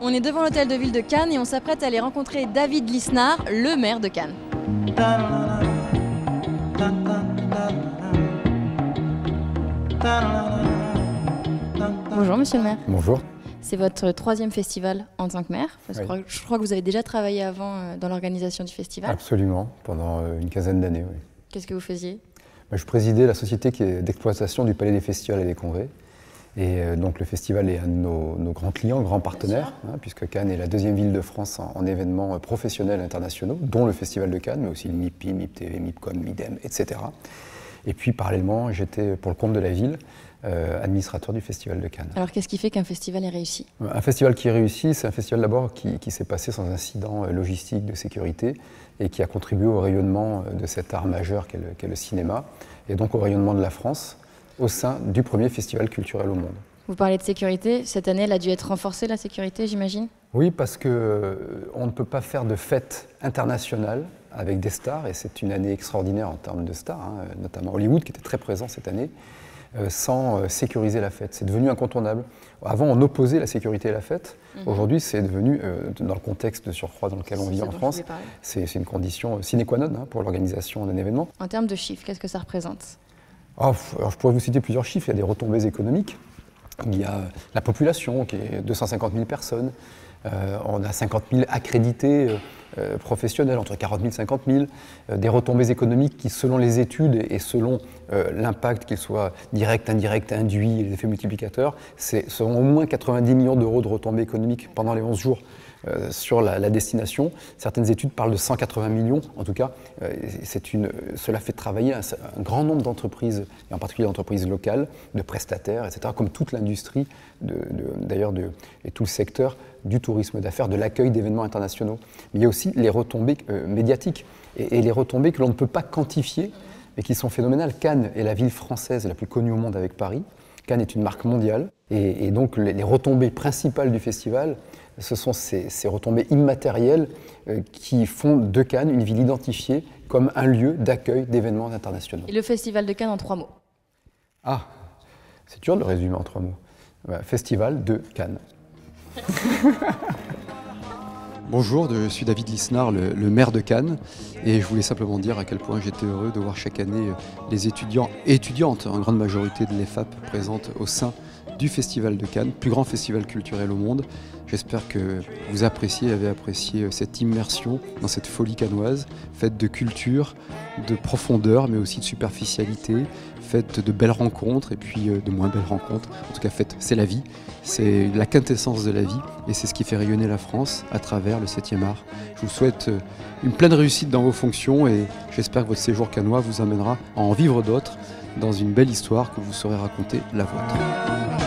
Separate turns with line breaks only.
On est devant l'hôtel de ville de Cannes et on s'apprête à aller rencontrer David Lisnard, le maire de Cannes. Bonjour monsieur le maire.
Bonjour.
C'est votre troisième festival en tant que maire.
Oui.
Je crois que vous avez déjà travaillé avant dans l'organisation du festival.
Absolument, pendant une quinzaine d'années. Oui.
Qu'est-ce que vous faisiez?
Je présidais la société d'exploitation du Palais des Festivals et des Congrès. Et donc le festival est un de nos grands clients, grands partenaires, puisque Cannes est la deuxième ville de France en événements professionnels internationaux, dont le Festival de Cannes, mais aussi le MIPI, MIPTV, MIPCOM, MIDEM, etc. Et puis parallèlement, j'étais pour le compte de la ville, administrateur du Festival de Cannes.
Alors qu'est-ce qui fait qu'un festival est réussi?
Un festival qui est réussi, c'est un festival d'abord qui s'est passé sans incident logistique de sécurité et qui a contribué au rayonnement de cet art majeur qu'est le cinéma, et donc au rayonnement de la France au sein du premier festival culturel au monde.
Vous parlez de sécurité, cette année elle a dû être renforcée la sécurité, j'imagine?
Oui, parce qu'on ne peut pas faire de fête internationale avec des stars, et c'est une année extraordinaire en termes de stars, notamment Hollywood qui était très présent cette année, sans sécuriser la fête. C'est devenu incontournable. Avant, on opposait la sécurité et la fête. Aujourd'hui, c'est devenu, dans le contexte de surcroît dans lequel on vit en France, c'est une condition sine qua non pour l'organisation d'un événement.
En termes de chiffres, qu'est-ce que ça représente?
Alors, je pourrais vous citer plusieurs chiffres. Il y a des retombées économiques. Il y a la population qui est 250 000 personnes. On a 50 000 accrédités professionnels, entre 40 000 et 50 000. Des retombées économiques qui, selon les études et selon l'impact, qu'il soit direct, indirect, induit, les effets multiplicateurs, seront au moins 90 millions d'euros de retombées économiques pendant les 11 jours sur la destination. Certaines études parlent de 180 millions. En tout cas, cela fait travailler un grand nombre d'entreprises, et en particulier d'entreprises locales, de prestataires, etc., comme toute l'industrie, d'ailleurs, et tout le secteur du tourisme d'affaires, de l'accueil d'événements internationaux. Mais il y a aussi les retombées médiatiques et les retombées que l'on ne peut pas quantifier, mais qui sont phénoménales. Cannes est la ville française la plus connue au monde avec Paris. Cannes est une marque mondiale. Et donc, les retombées principales du festival, ce sont ces retombées immatérielles qui font de Cannes une ville identifiée comme un lieu d'accueil d'événements internationaux.
Et le Festival de Cannes en 3 mots?
Ah, c'est dur de le résumer en 3 mots. Festival de Cannes.
Bonjour, je suis David Lisnard, le maire de Cannes, et je voulais simplement dire à quel point j'étais heureux de voir chaque année les étudiants et étudiantes, en grande majorité de l'EFAP, présentes au sein du Festival de Cannes, plus grand festival culturel au monde. J'espère que vous avez apprécié cette immersion dans cette folie cannoise, faite de culture, de profondeur, mais aussi de superficialité, faite de belles rencontres et puis de moins belles rencontres. En tout cas, c'est la vie, c'est la quintessence de la vie, et c'est ce qui fait rayonner la France à travers le 7e art. Je vous souhaite une pleine réussite dans vos fonctions, et j'espère que votre séjour cannois vous amènera à en vivre d'autres, dans une belle histoire que vous saurez raconter la vôtre.